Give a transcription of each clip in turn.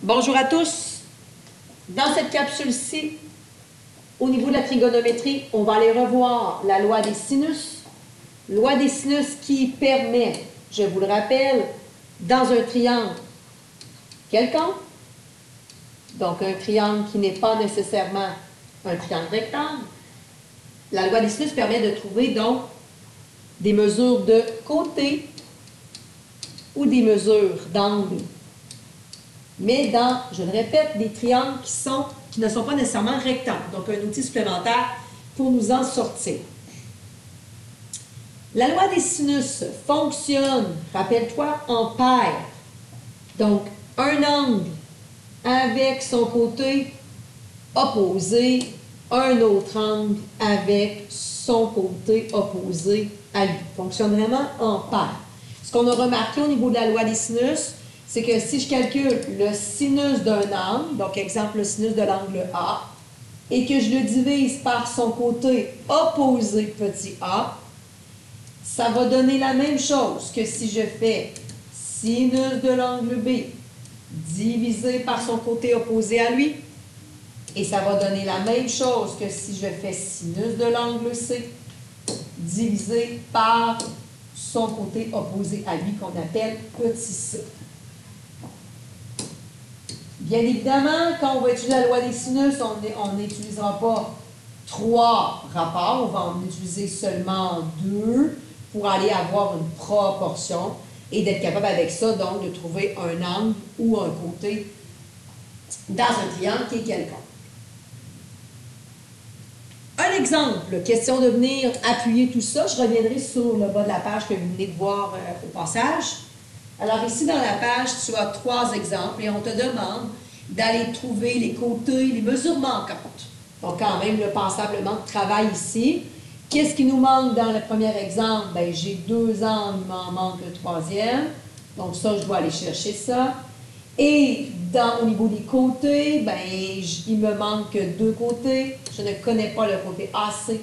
Bonjour à tous. Dans cette capsule-ci, au niveau de la trigonométrie, on va aller revoir la loi des sinus. Loi des sinus qui permet, je vous le rappelle, dans un triangle quelconque, donc un triangle qui n'est pas nécessairement un triangle rectangle, la loi des sinus permet de trouver donc des mesures de côté ou des mesures d'angle. Mais dans, je le répète, des triangles qui ne sont pas nécessairement rectangles. Donc, un outil supplémentaire pour nous en sortir. La loi des sinus fonctionne, rappelle-toi, en paire. Donc, un angle avec son côté opposé, un autre angle avec son côté opposé à lui. Fonctionne vraiment en paire. Ce qu'on a remarqué au niveau de la loi des sinus, c'est que si je calcule le sinus d'un angle, donc exemple le sinus de l'angle A, et que je le divise par son côté opposé petit a, ça va donner la même chose que si je fais sinus de l'angle B divisé par son côté opposé à lui, et ça va donner la même chose que si je fais sinus de l'angle C divisé par son côté opposé à lui qu'on appelle petit c. Bien évidemment, quand on va étudier la loi des sinus, on n'utilisera pas 3 rapports, on va en utiliser seulement 2 pour aller avoir une proportion et d'être capable avec ça, donc, de trouver un angle ou un côté dans un triangle qui est quelconque. Un exemple, question de venir appuyer tout ça, je reviendrai sur le bas de la page que vous venez de voir au passage. Alors ici, dans la page, tu as 3 exemples et on te demande d'aller trouver les côtés, les mesures manquantes. Donc, quand même, le passablement de travail ici. Qu'est-ce qui nous manque dans le premier exemple? Bien, j'ai 2 angles, il m'en manque le 3e. Donc, ça, je dois aller chercher ça. Et au niveau des côtés, bien, il me manque 2 côtés. Je ne connais pas le côté AC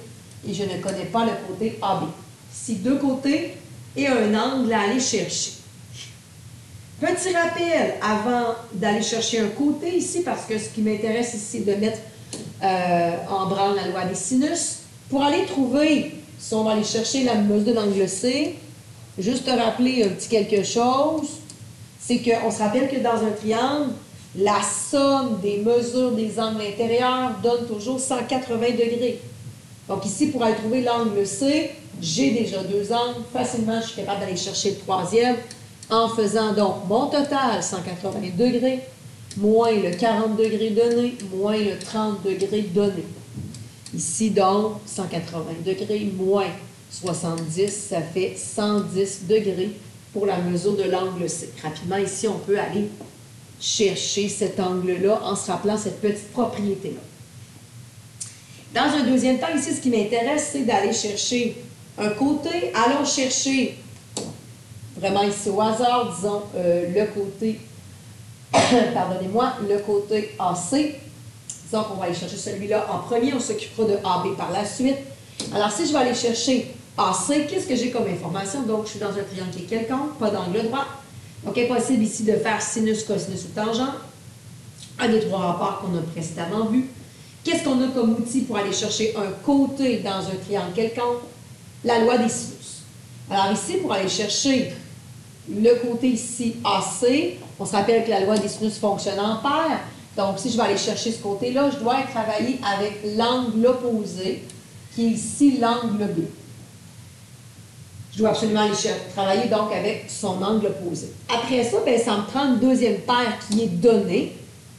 et je ne connais pas le côté AB. Ici, 2 côtés et un angle à aller chercher. Petit rappel avant d'aller chercher un côté ici, parce que ce qui m'intéresse ici, c'est de mettre en branle la loi des sinus. Pour aller trouver, si on va aller chercher la mesure de l'angle C, juste te rappeler un petit quelque chose, c'est qu'on se rappelle que dans un triangle, la somme des mesures des angles intérieurs donne toujours 180 degrés. Donc ici, pour aller trouver l'angle C, j'ai déjà 2 angles. Facilement, je suis capable d'aller chercher le 3e. En faisant donc mon total, 180 degrés, moins le 40 degrés donné, moins le 30 degrés donné. Ici, donc, 180 degrés moins 70, ça fait 110 degrés pour la mesure de l'angle C. Rapidement, ici, on peut aller chercher cet angle-là en se rappelant cette petite propriété-là. Dans un deuxième temps, ici, ce qui m'intéresse, c'est d'aller chercher un côté. Allons chercher vraiment ici au hasard, disons, le côté, pardonnez-moi, le côté AC. Disons qu'on va aller chercher celui-là en premier, on s'occupera de AB par la suite. Alors, si je vais aller chercher AC, qu'est-ce que j'ai comme information? Donc, je suis dans un triangle qui est quelconque, pas d'angle droit. Donc, impossible ici de faire sinus, cosinus ou tangente. Un des 3 rapports qu'on a précédemment vus. Qu'est-ce qu'on a comme outil pour aller chercher un côté dans un triangle quelconque? La loi des sinus. Alors ici, pour aller chercher le côté ici AC, on se rappelle que la loi des sinus fonctionne en paire. Donc, si je vais aller chercher ce côté-là, je dois travailler avec l'angle opposé, qui est ici l'angle B. Je dois absolument aller travailler donc avec son angle opposé. Après ça, bien, ça me prend une deuxième paire qui est donnée.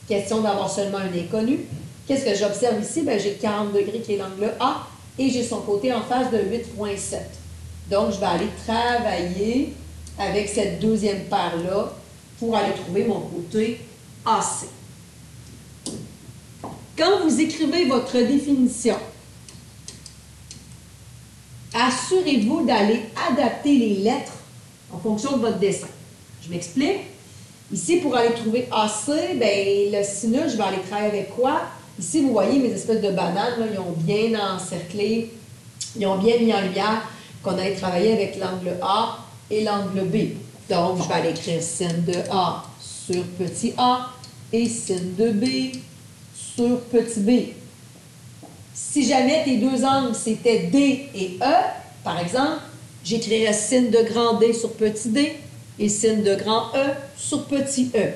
Question d'avoir seulement un inconnu. Qu'est-ce que j'observe ici? Bien, j'ai 40 degrés qui est l'angle A et j'ai son côté en face de 8,7. Donc, je vais aller travailler avec cette deuxième paire-là pour aller trouver mon côté AC. Quand vous écrivez votre définition, assurez-vous d'aller adapter les lettres en fonction de votre dessin. Je m'explique. Ici, pour aller trouver AC, bien, le sinus, je vais aller travailler avec quoi? Ici, vous voyez mes espèces de bananes, là, ils ont bien encerclé, ils ont bien mis en lumière qu'on allait travailler avec l'angle A et l'angle B. Donc, je vais aller écrire sin de A sur petit a et sin de B sur petit b. Si jamais tes deux angles, c'était D et E, par exemple, j'écrirais sin de grand D sur petit d et sin de grand E sur petit e.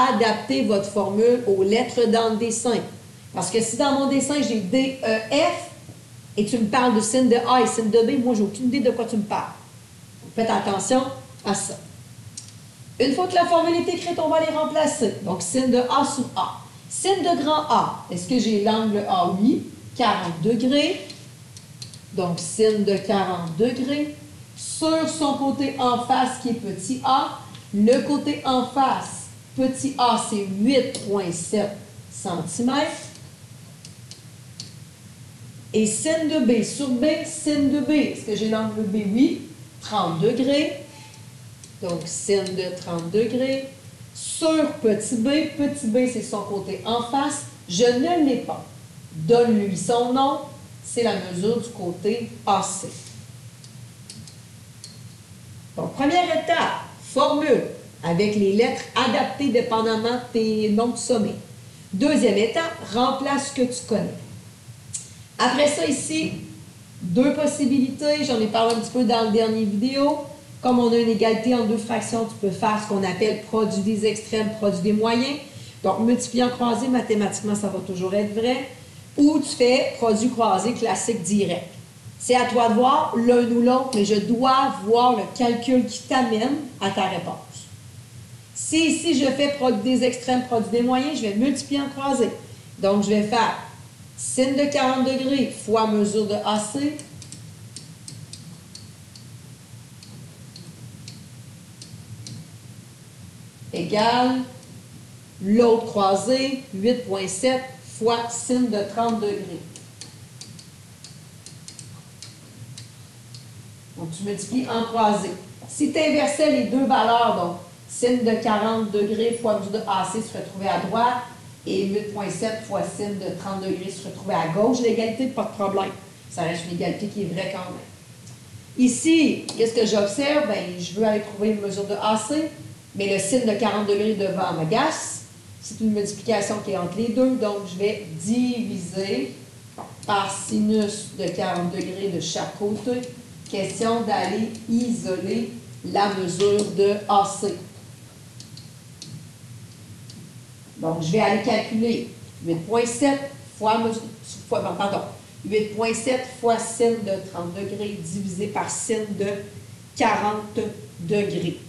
Adaptez votre formule aux lettres dans le dessin. Parce que si dans mon dessin, j'ai D, E, F, et tu me parles de sin de A et sin de B, moi, j'ai aucune idée de quoi tu me parles. Faites attention à ça. Une fois que la formule est écrite, on va les remplacer. Donc, sin de A sur A. Sin de grand A, est-ce que j'ai l'angle A? Oui. 40 degrés. Donc, sin de 40 degrés. Sur son côté en face qui est petit a, le côté en face, petit a, c'est 8,7 cm. Et sin de B sur B, sin de B, est-ce que j'ai l'angle B? Oui. 30 degrés. Donc, sin de 30 degrés. Sur petit B, c'est son côté en face. Je ne l'ai pas. Donne-lui son nom. C'est la mesure du côté AC. Donc, première étape, formule avec les lettres adaptées dépendamment de tes noms de sommet. Deuxième étape, remplace ce que tu connais. Après ça, ici, deux possibilités. J'en ai parlé un petit peu dans la dernière vidéo. Comme on a une égalité en deux fractions, tu peux faire ce qu'on appelle produit des extrêmes, produit des moyens. Donc, multipliant croisé, mathématiquement, ça va toujours être vrai. Ou tu fais produit croisé classique direct. C'est à toi de voir l'un ou l'autre, mais je dois voir le calcul qui t'amène à ta réponse. Si ici, je fais produit des extrêmes, produit des moyens, je vais multiplier en croisé. Donc, je vais faire sin de 40 degrés fois mesure de AC égale l'autre croisé, 8,7 fois sin de 30 degrés. Donc, tu multiplies en croisé. Si tu inversais les deux valeurs, donc sin de 40 degrés fois mesure de AC se retrouvait à droite et 8,7 fois sin de 30 degrés se retrouvait à gauche, l'égalité, pas de problème. Ça reste une égalité qui est vraie quand même. Ici, qu'est-ce que j'observe? Bien, je veux aller trouver une mesure de AC, mais le sin de 40 degrés devant m'agace. C'est une multiplication qui est entre les deux, donc je vais diviser par sinus de 40 degrés de chaque côté. Question d'aller isoler la mesure de AC. Donc, je vais aller calculer 8,7 fois 8,7 fois sin de 30 degrés divisé par sin de 40 degrés.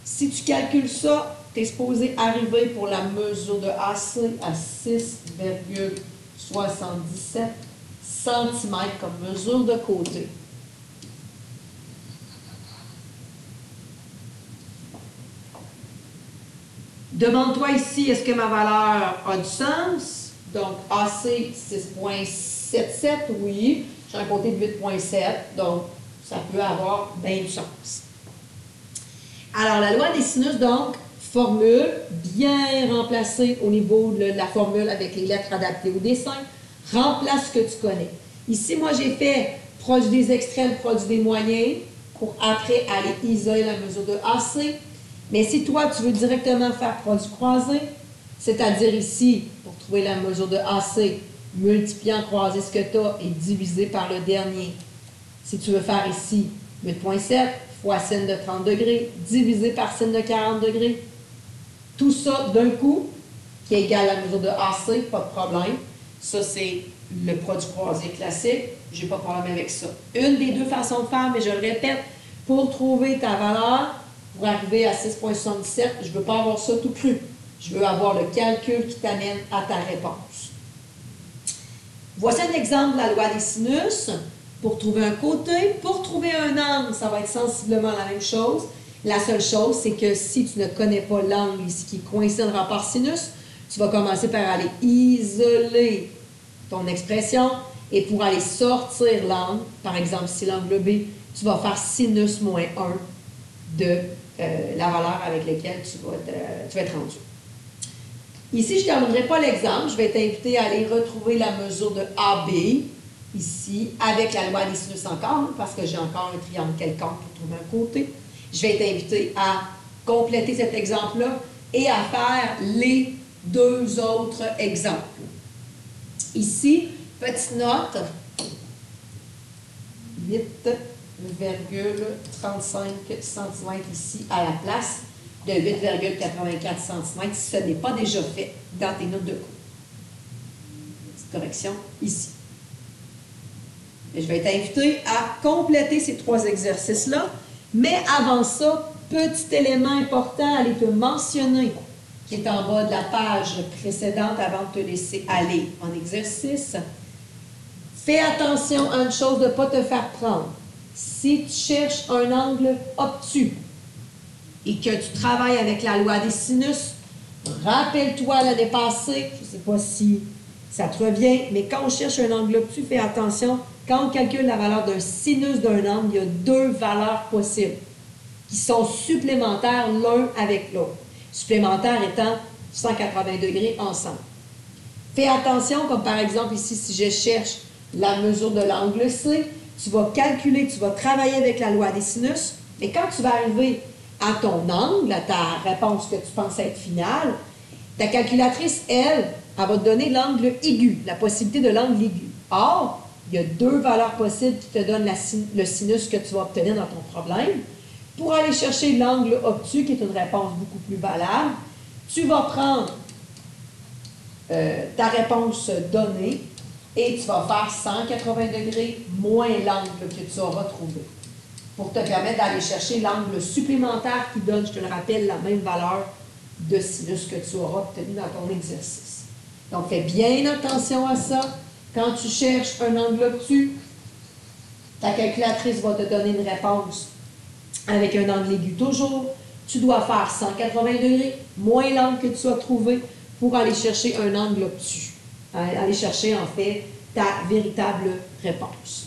Si tu calcules ça, tu es supposé arriver pour la mesure de AC à 6,77 cm comme mesure de côté. Demande-toi ici, est-ce que ma valeur a du sens? Donc, AC 6,77, oui. J'ai un côté de 8,7, donc ça peut avoir bien du sens. Alors, la loi des sinus, donc, formule bien remplacée au niveau de la formule avec les lettres adaptées au dessin. Remplace ce que tu connais. Ici, moi, j'ai fait produit des extrêmes, produit des moyens pour après aller isoler la mesure de AC. Mais si toi, tu veux directement faire produit croisé, c'est-à-dire ici, pour trouver la mesure de AC, multipliant croisé ce que tu as et divisé par le dernier. Si tu veux faire ici 8,7 fois sin de 30 degrés, divisé par sin de 40 degrés, tout ça d'un coup, qui est égal à la mesure de AC, pas de problème. Ça, c'est le produit croisé classique. Je n'ai pas de problème avec ça. Une des deux façons de faire, mais je le répète, pour trouver ta valeur, pour arriver à 6,77, je ne veux pas avoir ça tout cru. Je veux avoir le calcul qui t'amène à ta réponse. Voici un exemple de la loi des sinus. Pour trouver un côté, pour trouver un angle, ça va être sensiblement la même chose. La seule chose, c'est que si tu ne connais pas l'angle ici qui coïncidera par sinus, tu vas commencer par aller isoler ton expression et pour aller sortir l'angle, par exemple, si l'angle B, tu vas faire sinus moins 1 de la valeur avec laquelle tu vas être rendu. Ici, je ne terminerai pas l'exemple. Je vais t'inviter à aller retrouver la mesure de AB, ici, avec la loi des sinus encore, parce que j'ai encore un triangle quelconque pour trouver un côté. Je vais t'inviter à compléter cet exemple-là et à faire les deux autres exemples. Ici, petite note, 8,35 cm ici à la place de 8,84 cm si ce n'est pas déjà fait dans tes notes de cours. Petite correction ici. Et je vais t'inviter à compléter ces trois exercices-là, mais avant ça, petit élément important à aller te mentionner, qui est en bas de la page précédente avant de te laisser aller en exercice. Fais attention à une chose de ne pas te faire prendre. Si tu cherches un angle obtus et que tu travailles avec la loi des sinus, rappelle-toi l'année passée, je ne sais pas si ça te revient, mais quand on cherche un angle obtus, fais attention, quand on calcule la valeur d'un sinus d'un angle, il y a deux valeurs possibles qui sont supplémentaires l'un avec l'autre. Supplémentaires étant 180 degrés ensemble. Fais attention, comme par exemple ici, si je cherche la mesure de l'angle C, tu vas calculer, tu vas travailler avec la loi des sinus, mais quand tu vas arriver à ton angle, à ta réponse que tu penses être finale, ta calculatrice, elle va te donner l'angle aigu, la possibilité de l'angle aigu. Or, il y a deux valeurs possibles qui te donnent le sinus que tu vas obtenir dans ton problème. Pour aller chercher l'angle obtus, qui est une réponse beaucoup plus valable, tu vas prendre ta réponse donnée et tu vas faire 180 degrés moins l'angle que tu auras trouvé pour te permettre d'aller chercher l'angle supplémentaire qui donne, je te le rappelle, la même valeur de sinus que tu auras obtenu dans ton exercice. Donc, fais bien attention à ça. Quand tu cherches un angle obtus, ta calculatrice va te donner une réponse avec un angle aigu toujours. Tu dois faire 180 degrés moins l'angle que tu as trouvé pour aller chercher un angle obtus. Aller chercher, en fait, ta véritable réponse.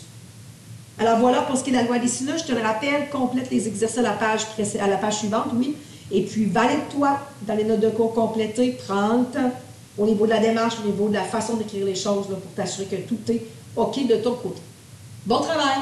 Alors voilà pour ce qui est de la loi des sinus. Je te le rappelle, complète les exercices à la page suivante, oui. Et puis, valide-toi dans les notes de cours complétées, 30, au niveau de la démarche, au niveau de la façon d'écrire les choses, là, pour t'assurer que tout est OK de ton côté. Bon travail!